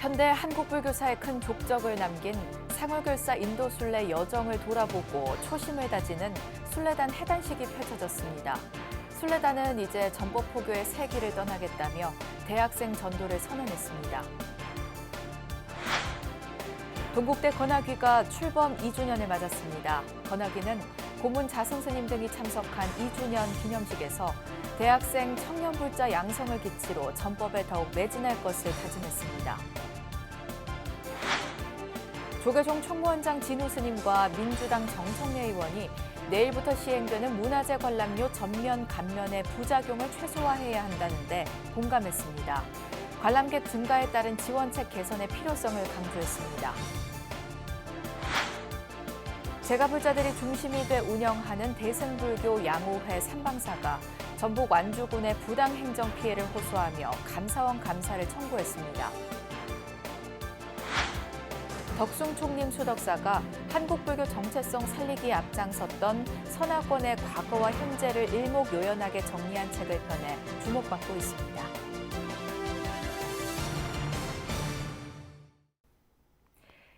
현대 한국불교사에 큰 족적을 남긴 상월결사 인도순례 여정을 돌아보고 초심을 다지는 순례단 해단식이 펼쳐졌습니다. 순례단은 이제 전법포교의 새 길을 떠나겠다며 대학생 전도를 선언했습니다. 동국대 건학위가 출범 2주년을 맞았습니다. 건학위는 고문 자승스님 등이 참석한 2주년 기념식에서 대학생 청년불자 양성을 기치로 전법에 더욱 매진할 것을 다짐했습니다. 조계종 총무원장 진우 스님과 민주당 정청래 의원이 내일부터 시행되는 문화재 관람료 전면 감면의 부작용을 최소화해야 한다는데 공감했습니다. 관람객 증가에 따른 지원책 개선의 필요성을 강조했습니다. 제가불자들이 중심이 돼 운영하는 대승불교 양호회 삼방사가 전북 완주군의 부당행정 피해를 호소하며 감사원 감사를 청구했습니다. 덕숭 총림 수덕사가 한국불교 정체성 살리기에 앞장섰던 선화권의 과거와 현재를 일목요연하게 정리한 책을 펴내 주목받고 있습니다.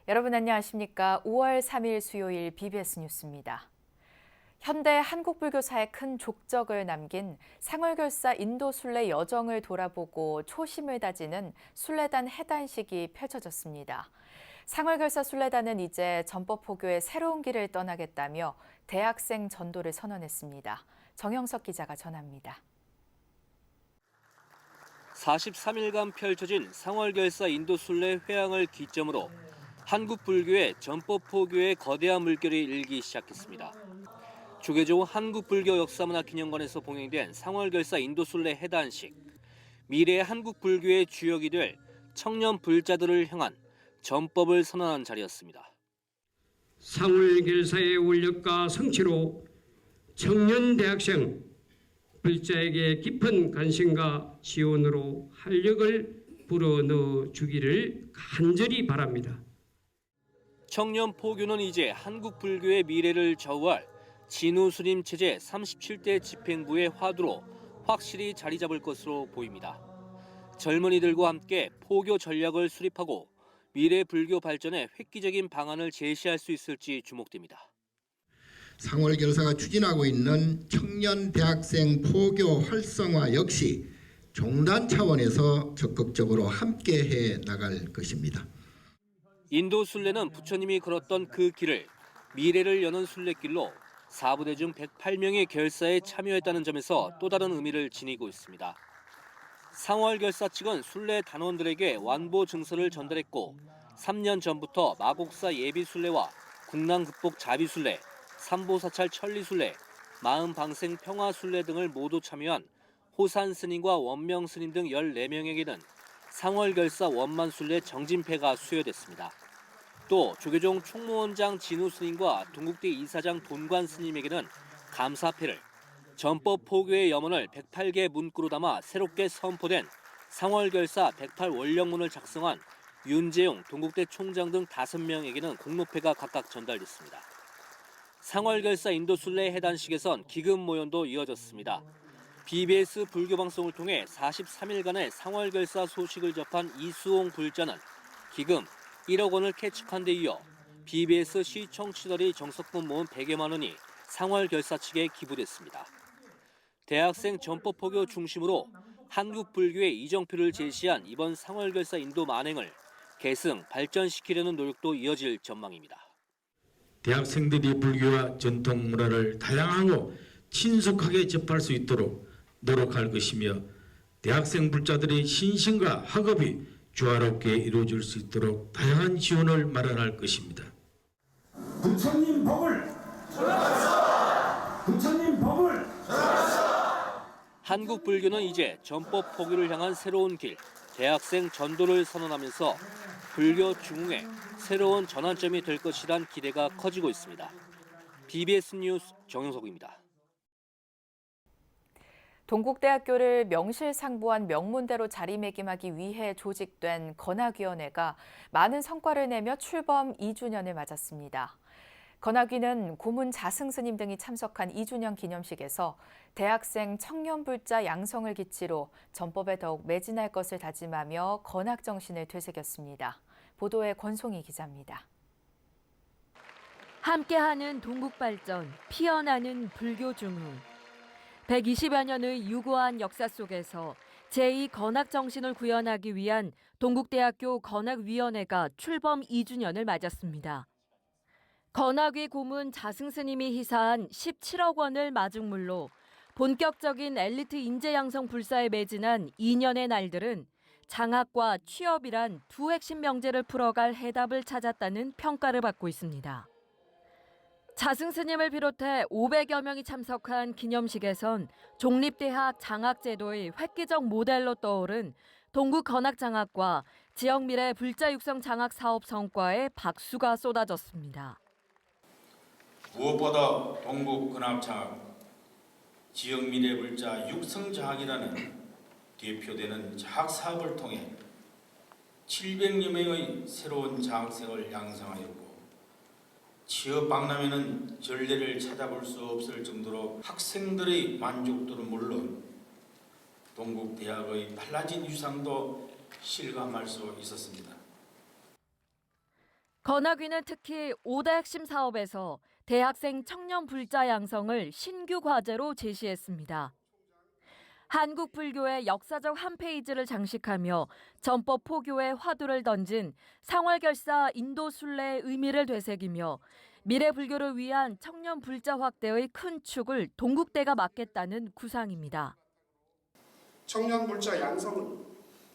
여러분 안녕하십니까? 5월 3일 수요일 BBS 뉴스입니다. 현대 한국불교사에 큰 족적을 남긴 상월결사 인도순례 여정을 돌아보고 초심을 다지는 순례단 해단식이 펼쳐졌습니다. 상월결사 순례단은 이제 전법포교의 새로운 길을 떠나겠다며 대학생 전도를 선언했습니다. 정영석 기자가 전합니다. 43일간 펼쳐진 상월결사 인도순례 회항을 기점으로 한국 불교의 전법포교의 거대한 물결이 일기 시작했습니다. 조계종 한국불교역사문화기념관에서 봉행된 상월결사 인도순례 해단식, 미래의 한국 불교의 주역이 될 청년 불자들을 향한 전법을 선언한 자리였습니다. 상월결사의 원력과 성취로 청년 대학생 불자에게 깊은 관심과 지원으로 활력을 불어넣어 주기를 간절히 바랍니다. 청년 포교는 이제 한국 불교의 미래를 좌우할 진우 스님 체제 37대 집행부의 화두로 확실히 자리 잡을 것으로 보입니다. 젊은이들과 함께 포교 전략을 수립하고 미래 불교 발전에 획기적인 방안을 제시할 수 있을지 주목됩니다. 상월결사가 추진하고 있는 청년 대학생 포교 활성화 역시 종단 차원에서 적극적으로 함께해 나갈 것입니다. 인도 순례는 부처님이 걸었던 그 길을 미래를 여는 순례길로 4부대 중 108명의 결사에 참여했다는 점에서 또 다른 의미를 지니고 있습니다. 상월결사 측은 순례 단원들에게 완보 증서를 전달했고 3년 전부터 마곡사 예비순례와 국난극복 자비순례, 삼보사찰 천리순례, 마음방생 평화순례 등을 모두 참여한 호산스님과 원명스님 등 14명에게는 상월결사 원만순례 정진패가 수여됐습니다. 또 조계종 총무원장 진우 스님과 동국대 이사장 돈관 스님에게는 감사패를, 전법 포교의 염원을 108개 문구로 담아 새롭게 선포된 상월결사 108원령문을 작성한 윤재용 동국대 총장 등 5명에게는 공로패가 각각 전달됐습니다. 상월결사 인도순례 해단식에선 기금 모연도 이어졌습니다. BBS 불교방송을 통해 43일간의 상월결사 소식을 접한 이수홍 불자는 기금 1억 원을 캐축한 데 이어 BBS 시청취자들이 정석분 모은 100여만 원이 상월결사 측에 기부됐습니다. 대학생 전법포교 중심으로 한국 불교의 이정표를 제시한 이번 상월결사 인도 만행을 계승, 발전시키려는 노력도 이어질 전망입니다. 대학생들이 불교와 전통 문화를 다양하고 친숙하게 접할 수 있도록 노력할 것이며 대학생 불자들의 신심과 학업이 조화롭게 이루어질 수 있도록 다양한 지원을 마련할 것입니다. 부처님 법을 전하소서! 부처님 법을 전하소서! 한국 불교는 이제 전법 포교를 향한 새로운 길, 대학생 전도를 선언하면서 불교 중흥의 새로운 전환점이 될 것이란 기대가 커지고 있습니다. BBS 뉴스 정영석입니다. 동국대학교를 명실상부한 명문대로 자리매김하기 위해 조직된 건학위원회가 많은 성과를 내며 출범 2주년을 맞았습니다. 건학위는 고문 자승스님 등이 참석한 2주년 기념식에서 대학생 청년불자 양성을 기치로 전법에 더욱 매진할 것을 다짐하며 건학 정신을 되새겼습니다. 보도에 권송희 기자입니다. 함께하는 동국 발전, 피어나는 불교 중흥. 120여 년의 유구한 역사 속에서 제2건학 정신을 구현하기 위한 동국대학교 건학위원회가 출범 2주년을 맞았습니다. 건학위 고문 자승스님이 희사한 17억 원을 마중물로 본격적인 엘리트 인재 양성 불사에 매진한 2년의 날들은 장학과 취업이란 두 핵심 명제를 풀어갈 해답을 찾았다는 평가를 받고 있습니다. 자승스님을 비롯해 500여 명이 참석한 기념식에선 종립대학 장학제도의 획기적 모델로 떠오른 동국건학장학과 지역미래 불자 육성 장학 사업 성과에 박수가 쏟아졌습니다. 무엇보다 동국건학장학, 지역미래 불자 육성 장학이라는 대표되는 장학 사업을 통해 700여 명의 새로운 장학생을 양성하였고 취업 박람회는 전례를 찾아볼 수 없을 정도로 학생들의 만족도는 물론 동국대학의 달라진 위상도 실감할 수 있었습니다. 건학위는 특히 5대 핵심 사업에서 대학생 청년 불자 양성을 신규 과제로 제시했습니다. 한국 불교의 역사적 한 페이지를 장식하며 전법 포교에 화두를 던진 상월결사 인도 순례의 의미를 되새기며 미래 불교를 위한 청년 불자 확대의 큰 축을 동국대가 맡겠다는 구상입니다. 청년 불자 양성은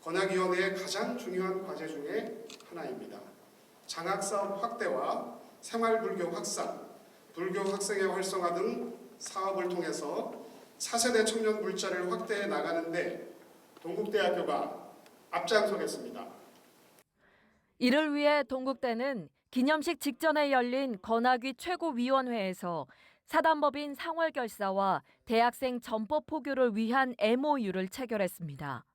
건학위원회의 가장 중요한 과제 중에 하나입니다. 장학사업 확대와 생활불교 확산, 불교 학생의 활성화 등 사업을 통해서 차세대 청년 불자를 확대해 나가는 데 동국대학교가 앞장서겠습니다. 이를 위해 동국대는 기념식 직전에 열린 건학위 최고위원회에서 사단법인 상월결사와 대학생 전법 포교를 위한 MOU를 체결했습니다.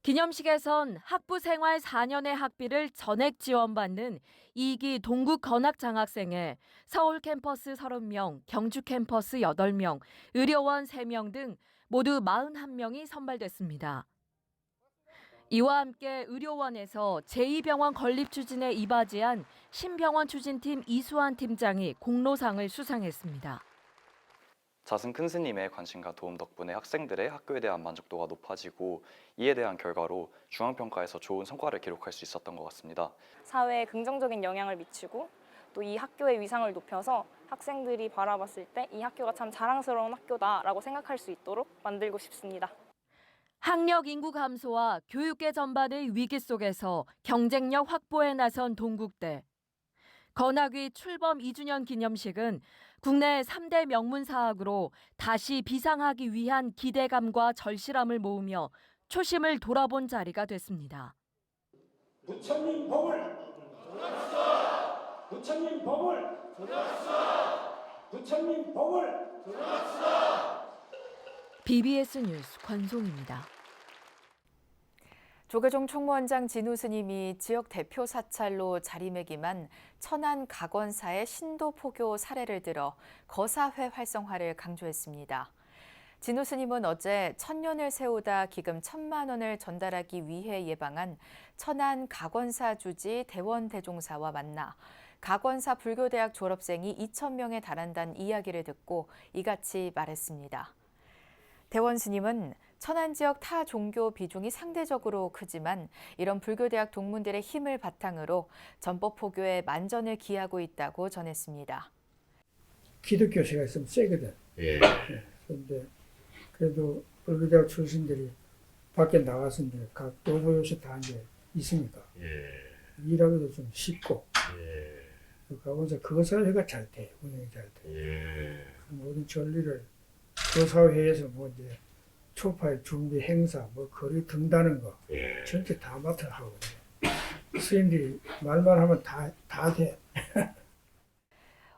기념식에선 학부 생활 4년의 학비를 전액 지원받는 2기 동국 건학 장학생에 서울 캠퍼스 30명, 경주 캠퍼스 8명, 의료원 3명 등 모두 41명이 선발됐습니다. 이와 함께 의료원에서 제2병원 건립 추진에 이바지한 신병원 추진팀 이수환 팀장이 공로상을 수상했습니다. 자승 큰 스님의 관심과 도움 덕분에 학생들의 학교에 대한 만족도가 높아지고 이에 대한 결과로 중앙평가에서 좋은 성과를 기록할 수 있었던 것 같습니다. 사회에 긍정적인 영향을 미치고 또 이 학교의 위상을 높여서 학생들이 바라봤을 때 이 학교가 참 자랑스러운 학교다라고 생각할 수 있도록 만들고 싶습니다. 학력 인구 감소와 교육계 전반의 위기 속에서 경쟁력 확보에 나선 동국대. 건학위 출범 2주년 기념식은 국내 3대 명문사학으로 다시 비상하기 위한 기대감과 절실함을 모으며 초심을 돌아본 자리가 됐습니다. 부처님 법을 전합시다. 부처님 법을 전합시다. 부처님 법을 전합시다. BBS 뉴스 권송입니다. 조계종 총무원장 진우 스님이 지역 대표 사찰로 자리매김한 천안 각원사의 신도 포교 사례를 들어 거사회 활성화를 강조했습니다. 진우 스님은 어제 천년을 세우다 기금 1,000만 원을 전달하기 위해 예방한 천안 각원사 주지 대원대종사와 만나 각원사 불교대학 졸업생이 2,000명에 달한다는 이야기를 듣고 이같이 말했습니다. 대원 스님은 천안 지역 타 종교 비중이 상대적으로 크지만 이런 불교대학 동문들의 힘을 바탕으로 전법 포교에 만전을 기하고 있다고 전했습니다. 기독교세가 있으면 세거든. 그런데 그래도 불교대학 출신들이 밖에 나가서 이제 각 도서 요새 다 이제 있으니까 일하기도 좀 쉽고 가고서 그 사회가 잘 돼, 운영이 잘 돼. 모든 전리를 그 사회에서 뭐 이제 초파의 준비 행사, 뭐 거리 등다는 거 전체 다 맡아 하거든요. 스님들이 말만 하면 다 돼.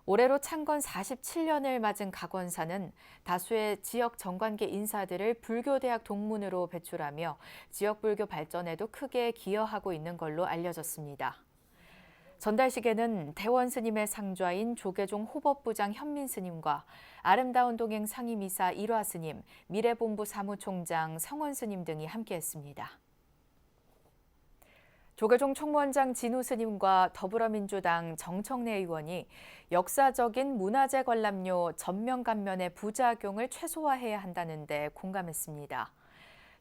올해로 창건 47년을 맞은 각원사는 다수의 지역 정관계 인사들을 불교대학 동문으로 배출하며 지역 불교 발전에도 크게 기여하고 있는 걸로 알려졌습니다. 전달식에는 대원 스님의 상좌인 조계종 호법부장 현민 스님과 아름다운 동행 상임이사 일화 스님, 미래본부 사무총장 성원 스님 등이 함께했습니다. 조계종 총무원장 진우 스님과 더불어민주당 정청래 의원이 역사적인 문화재 관람료 전면 감면의 부작용을 최소화해야 한다는 데 공감했습니다.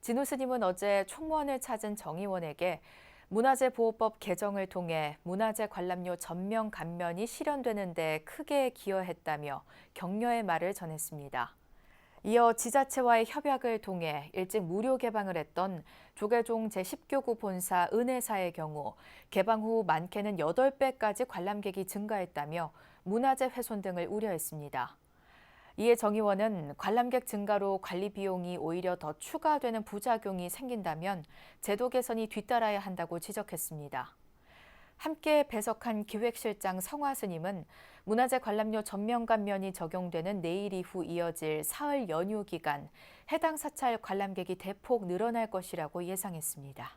진우 스님은 어제 총무원을 찾은 정 의원에게 문화재보호법 개정을 통해 문화재 관람료 전면 감면이 실현되는 데 크게 기여했다며 격려의 말을 전했습니다. 이어 지자체와의 협약을 통해 일찍 무료 개방을 했던 조계종 제10교구 본사 은혜사의 경우 개방 후 많게는 8배까지 관람객이 증가했다며 문화재 훼손 등을 우려했습니다. 이에 정 의원은 관람객 증가로 관리 비용이 오히려 더 추가되는 부작용이 생긴다면 제도 개선이 뒤따라야 한다고 지적했습니다. 함께 배석한 기획실장 성화 스님은 문화재 관람료 전면 감면이 적용되는 내일 이후 이어질 사흘 연휴 기간 해당 사찰 관람객이 대폭 늘어날 것이라고 예상했습니다.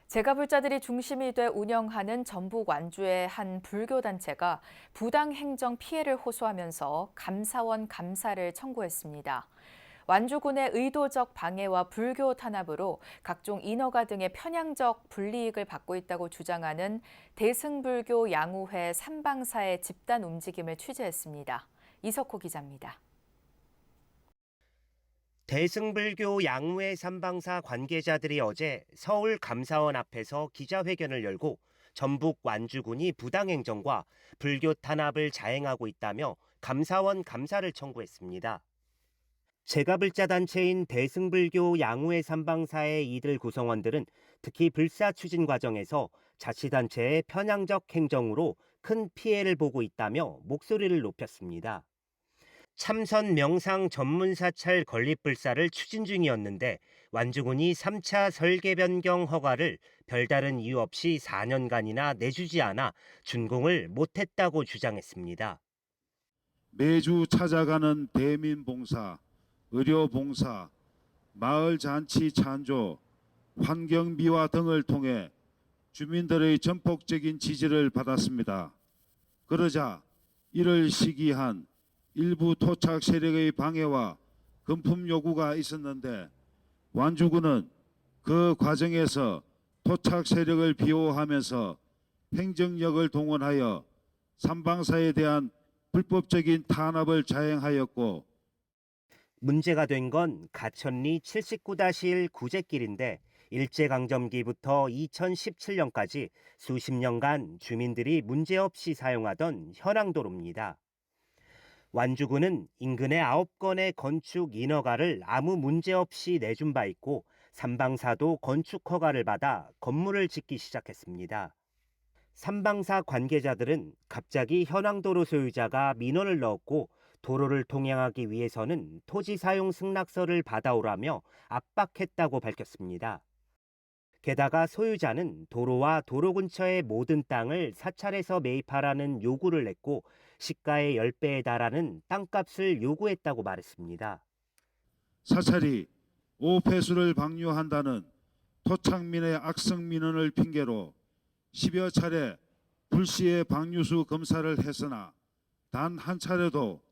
제가불자들이 중심이 돼 운영하는 전북 완주의 한 불교단체가 부당 행정 피해를 호소하면서 감사원 감사를 청구했습니다. 완주군의 의도적 방해와 불교 탄압으로 각종 인허가 등의 편향적 불이익을 받고 있다고 주장하는 대승불교 양우회 삼방사의 집단 움직임을 취재했습니다. 이석호 기자입니다. 대승불교 양우회 삼방사 관계자들이 어제 서울 감사원 앞에서 기자회견을 열고 전북 완주군이 부당행정과 불교 탄압을 자행하고 있다며 감사원 감사를 청구했습니다. 제가불자 단체인 대승불교 양우회 삼방사의 이들 구성원들은 특히 불사 추진 과정에서 자치단체의 편향적 행정으로 큰 피해를 보고 있다며 목소리를 높였습니다. 참선 명상 전문 사찰 건립불사를 추진 중이었는데 완주군이 3차 설계 변경 허가를 별다른 이유 없이 4년간이나 내주지 않아 준공을 못했다고 주장했습니다. 매주 찾아가는 대민봉사, 의료봉사, 마을잔치 찬조, 환경미화 등을 통해 주민들의 전폭적인 지지를 받았습니다. 그러자 이를 시기한 일부 토착 세력의 방해와 금품 요구가 있었는데 완주군은 그 과정에서 토착 세력을 비호하면서 행정력을 동원하여 삼방사에 대한 불법적인 탄압을 자행하였고 문제가 된 건 가천리 79-1 구제길인데 일제강점기부터 2017년까지 수십 년간 주민들이 문제없이 사용하던 현황도로입니다. 완주군은 인근에 9건의 건축 인허가를 아무 문제 없이 내준 바 있고 삼방사도 건축 허가를 받아 건물을 짓기 시작했습니다. 삼방사 관계자들은 갑자기 현황도로 소유자가 민원을 넣었고 도로를 통행하기 위해서는 토지 사용 승낙서를 받아오라며 압박했다고 밝혔습니다. 게다가 소유자는 도로와 도로 근처의 모든 땅을 사찰에서 매입하라는 요구를 냈고 시가의 10배에 달하는 땅값을 요구했다고 말했습니다. 사찰이 5폐수를 방류한다는 토착민의 악성 민원을 핑계로 10여 차례 불시에 방류수 검사를 했으나 단 한 차례도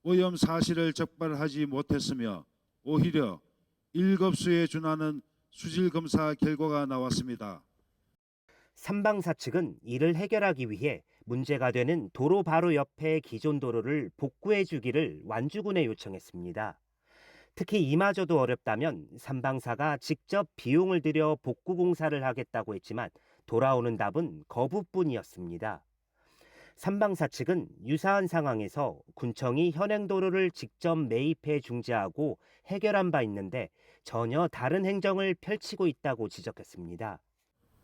오염 사실을 적발하지 못했으며 오히려 1급수에 준하는 수질 검사 결과가 나왔습니다. 삼방사 측은 이를 해결하기 위해 문제가 되는 도로 바로 옆의 기존 도로를 복구해 주기를 완주군에 요청했습니다. 특히 이마저도 어렵다면 삼방사가 직접 비용을 들여 복구 공사를 하겠다고 했지만 돌아오는 답은 거부뿐이었습니다. 삼방사 측은 유사한 상황에서 군청이 현행도로를 직접 매입해 중재하고 해결한 바 있는데 전혀 다른 행정을 펼치고 있다고 지적했습니다.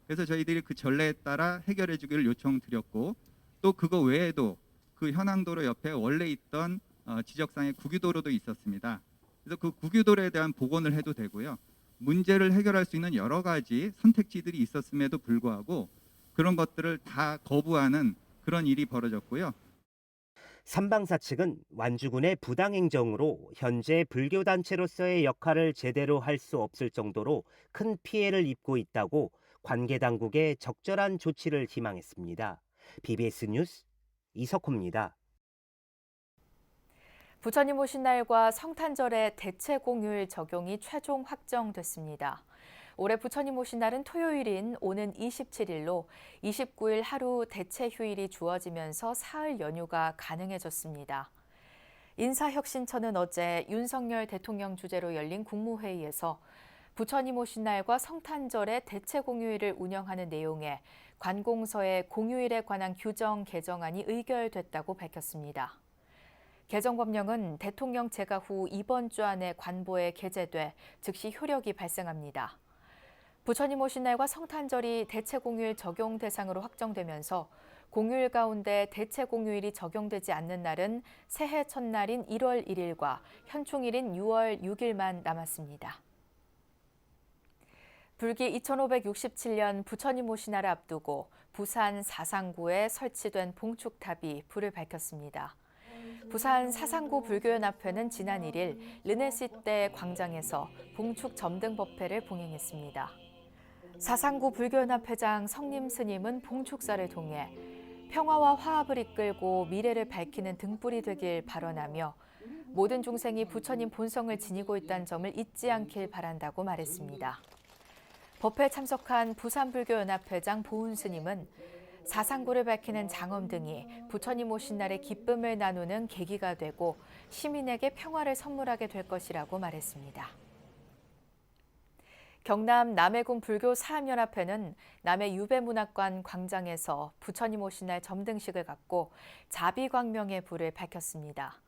그래서 저희들이 그 전례에 따라 해결해 주기를 요청드렸고 또 그거 외에도 그 현황도로 옆에 원래 있던 지적상의 국유도로도 있었습니다. 그래서 그 국유도로에 대한 복원을 해도 되고요. 문제를 해결할 수 있는 여러 가지 선택지들이 있었음에도 불구하고 그런 것들을 다 거부하는 그런 일이 벌어졌고요. 삼방사 측은 완주군의 부당행정으로 현재 불교단체로서의 역할을 제대로 할 수 없을 정도로 큰 피해를 입고 있다고 관계 당국의 적절한 조치를 희망했습니다. BBS 뉴스 이석호입니다. 부처님 오신 날과 성탄절의 대체 공휴일 적용이 최종 확정됐습니다. 올해 부처님 오신 날은 토요일인 오는 27일로 29일 하루 대체 휴일이 주어지면서 사흘 연휴가 가능해졌습니다. 인사혁신처는 어제 윤석열 대통령 주재로 열린 국무회의에서 부처님 오신 날과 성탄절의 대체 공휴일을 운영하는 내용의 관공서의 공휴일에 관한 규정 개정안이 의결됐다고 밝혔습니다. 개정 법령은 대통령 재가 후 이번 주 안에 관보에 게재돼 즉시 효력이 발생합니다. 부처님 오신 날과 성탄절이 대체 공휴일 적용 대상으로 확정되면서 공휴일 가운데 대체 공휴일이 적용되지 않는 날은 새해 첫날인 1월 1일과 현충일인 6월 6일만 남았습니다. 불기 2567년 부처님 오신 날을 앞두고 부산 사상구에 설치된 봉축탑이 불을 밝혔습니다. 부산 사상구 불교연합회는 지난 1일 르네시대 광장에서 봉축 점등 법회를 봉행했습니다. 사상구 불교연합회장 성림 스님은 봉축사를 통해 평화와 화합을 이끌고 미래를 밝히는 등불이 되길 발언하며 모든 중생이 부처님 본성을 지니고 있다는 점을 잊지 않길 바란다고 말했습니다. 법회에 참석한 부산불교연합회장 보훈 스님은 사상구를 밝히는 장엄 등이 부처님 오신 날의 기쁨을 나누는 계기가 되고 시민에게 평화를 선물하게 될 것이라고 말했습니다. 경남 남해군 불교사암연합회는 남해 유배문학관 광장에서 부처님 오신 날 점등식을 갖고 자비광명의 불을 밝혔습니다.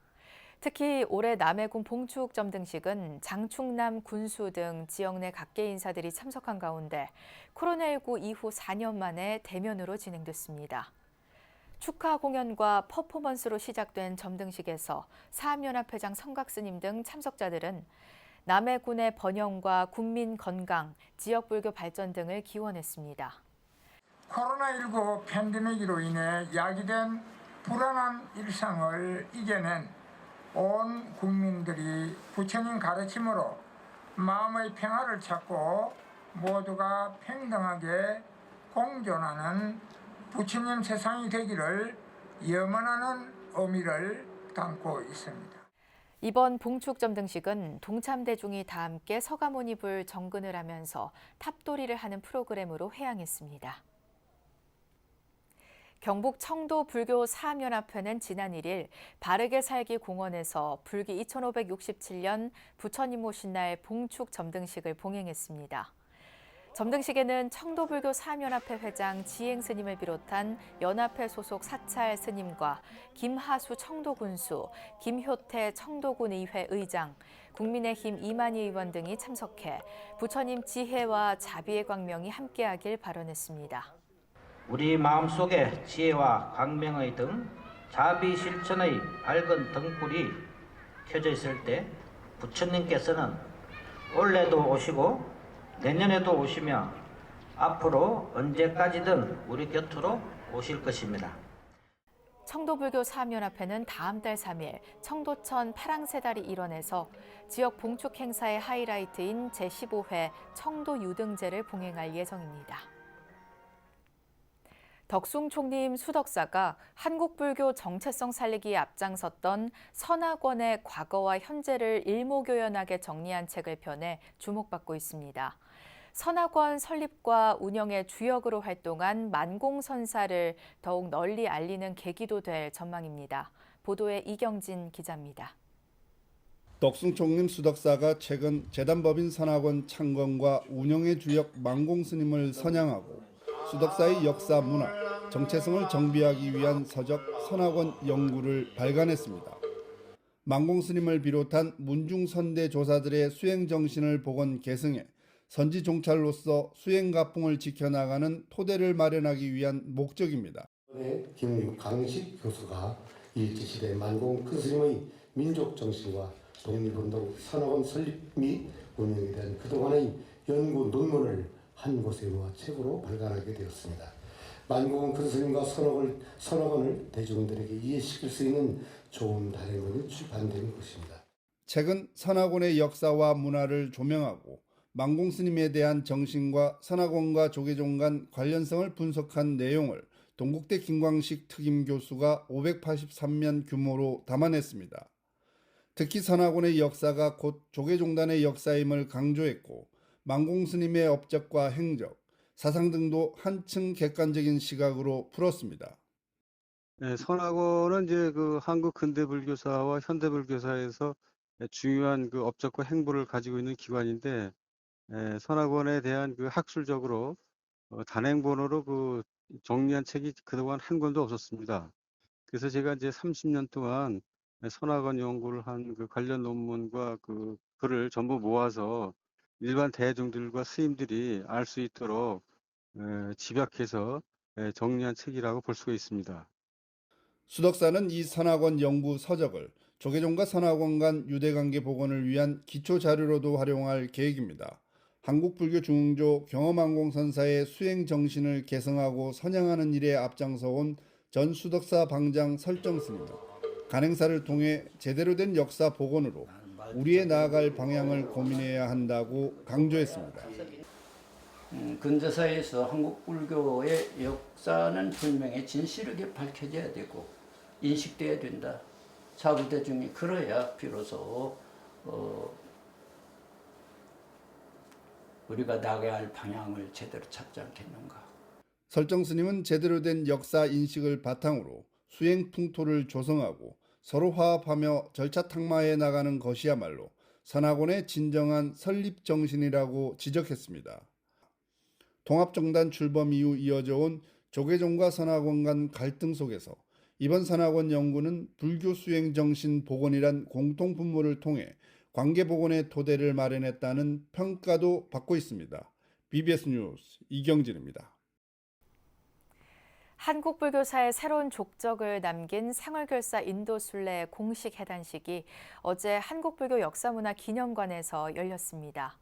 특히 올해 남해군 봉축 점등식은 장충남 군수 등 지역 내 각계 인사들이 참석한 가운데 코로나19 이후 4년 만에 대면으로 진행됐습니다. 축하 공연과 퍼포먼스로 시작된 점등식에서 사암연합회장 성각스님 등 참석자들은 남해군의 번영과 국민 건강, 지역 불교 발전 등을 기원했습니다. 코로나19 팬데믹으로 인해 야기된 불안한 일상을 이겨낸 온 국민들이 부처님 가르침으로 마음의 평화를 찾고 모두가 평등하게 공존하는 부처님 세상이 되기를 염원하는 의미를 담고 있습니다. 이번 봉축 점등식은 동참 대중이 다 함께 서가모니 불 정근을 하면서 탑돌이를 하는 프로그램으로 회항했습니다. 경북 청도 불교 사암연합회는 지난 1일 바르게 살기 공원에서 불기 2567년 부처님 오신 날 봉축 점등식을 봉행했습니다. 점등식에는 청도불교 사암연합회 회장 지행 스님을 비롯한 연합회 소속 사찰 스님과 김하수 청도군수, 김효태 청도군의회 의장, 국민의힘 이만희 의원 등이 참석해 부처님 지혜와 자비의 광명이 함께하길 발언했습니다. 우리 마음속에 지혜와 광명의 등 자비 실천의 밝은 등불이 켜져 있을 때 부처님께서는 올해도 오시고 내년에도 오시며 앞으로 언제까지든 우리 곁으로 오실 것입니다. 청도불교 사암연합회는 다음 달 3일 청도천 파랑새다리 일원에서 지역 봉축 행사의 하이라이트인 제15회 청도유등제를 봉행할 예정입니다. 덕숭 총림 수덕사가 한국불교 정체성 살리기에 앞장섰던 선악원의 과거와 현재를 일목요연하게 정리한 책을 펴내 주목받고 있습니다. 선악원 설립과 운영의 주역으로 활동한 만공선사를 더욱 널리 알리는 계기도 될 전망입니다. 보도에 이경진 기자입니다. 덕숭 총림 수덕사가 최근 재단법인 선악원 창건과 운영의 주역 만공스님을 선양하고 수덕사의 역사 문화, 정체성을 정비하기 위한 서적 선악원 연구를 발간했습니다. 만공스님을 비롯한 문중선대 조사들의 수행 정신을 복원 계승해 선지 종찰로서 수행 가풍을 지켜나가는 토대를 마련하기 위한 목적입니다. 김강식 교수가 일제시대 만공 큰 스님의 민족 정신과 독립운동 선악원 설립 및 운영에 대한 그동안의 연구 논문을 한 곳에 모아 책으로 발간하게 되었습니다. 만공 큰 스님과 선악원을 대중들에게 이해시킬 수 있는 좋은 단행본이 출판된 것입니다. 책은 선악원의 역사와 문화를 조명하고 만공스님에 대한 정신과 선화권과 조계종 간 관련성을 분석한 내용을 동국대 김광식 특임교수가 583면 규모로 담아냈습니다. 특히 선화권의 역사가 곧 조계종단의 역사임을 강조했고 만공스님의 업적과 행적, 사상 등도 한층 객관적인 시각으로 풀었습니다. 네, 선화권은 이제 그 한국 근대 불교사와 현대 불교사에서 중요한 그 업적과 행보를 가지고 있는 기관인데, 선화권에 대한 그 학술적으로 단행본으로 그 정리한 책이 그동안 한 권도 없었습니다. 그래서 제가 이제 30년 동안 선화권 연구를 한 그 관련 논문과 그 글을 전부 모아서 일반 대중들과 스님들이 알 수 있도록 집약해서 정리한 책이라고 볼 수가 있습니다. 수덕사는 이 선화권 연구 서적을 조계종과 선화권 간 유대관계 복원을 위한 기초 자료로도 활용할 계획입니다. 한국불교 중흥조 경엄항공선사의 수행 정신을 계승하고 선양하는 일에 앞장서온 전 수덕사 방장 설정스님은 간행사를 통해 제대로 된 역사 복원으로 우리의 나아갈 방향을 고민해야 한다고 강조했습니다. 근대사에서 한국 불교의 역사는 분명히 진실하게 밝혀져야 되고 인식돼야 된다. 사부대중이 그래야 비로소 우리가 나가야 할 방향을 제대로 찾지 않겠는가. 설정스님은 제대로 된 역사 인식을 바탕으로 수행 풍토를 조성하고 서로 화합하며 절차 탁마해 나가는 것이야말로 선화권의 진정한 설립 정신이라고 지적했습니다. 통합정단 출범 이후 이어져 온 조계종과 선화권 간 갈등 속에서 이번 선화권 연구는 불교 수행 정신 복원이란 공통 분모를 통해 관계 복원의 토대를 마련했다는 평가도 받고 있습니다. BBS 뉴스 이경진입니다. 한국불교사의 새로운 족적을 남긴 생활결사 인도순례 공식 해단식이 어제 한국불교 역사문화기념관에서 열렸습니다.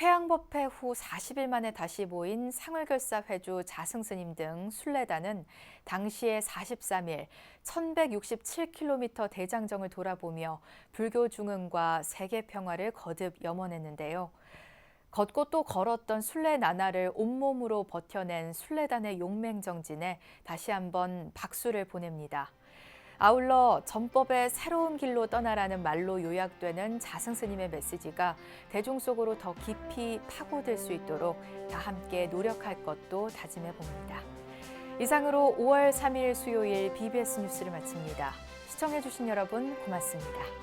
회양법회 후 40일 만에 다시 모인 생활결사 회주 자승스님 등 순례단은 당시의 43일 1167km 대장정을 돌아보며 불교 중흥과 세계 평화를 거듭 염원했는데요. 걷고 또 걸었던 순례 나날을 온몸으로 버텨낸 순례단의 용맹정진에 다시 한번 박수를 보냅니다. 아울러 전법의 새로운 길로 떠나라는 말로 요약되는 자승스님의 메시지가 대중 속으로 더 깊이 파고들 수 있도록 다 함께 노력할 것도 다짐해 봅니다. 이상으로 5월 3일 수요일 BBS 뉴스를 마칩니다. 시청해 주신 여러분 고맙습니다.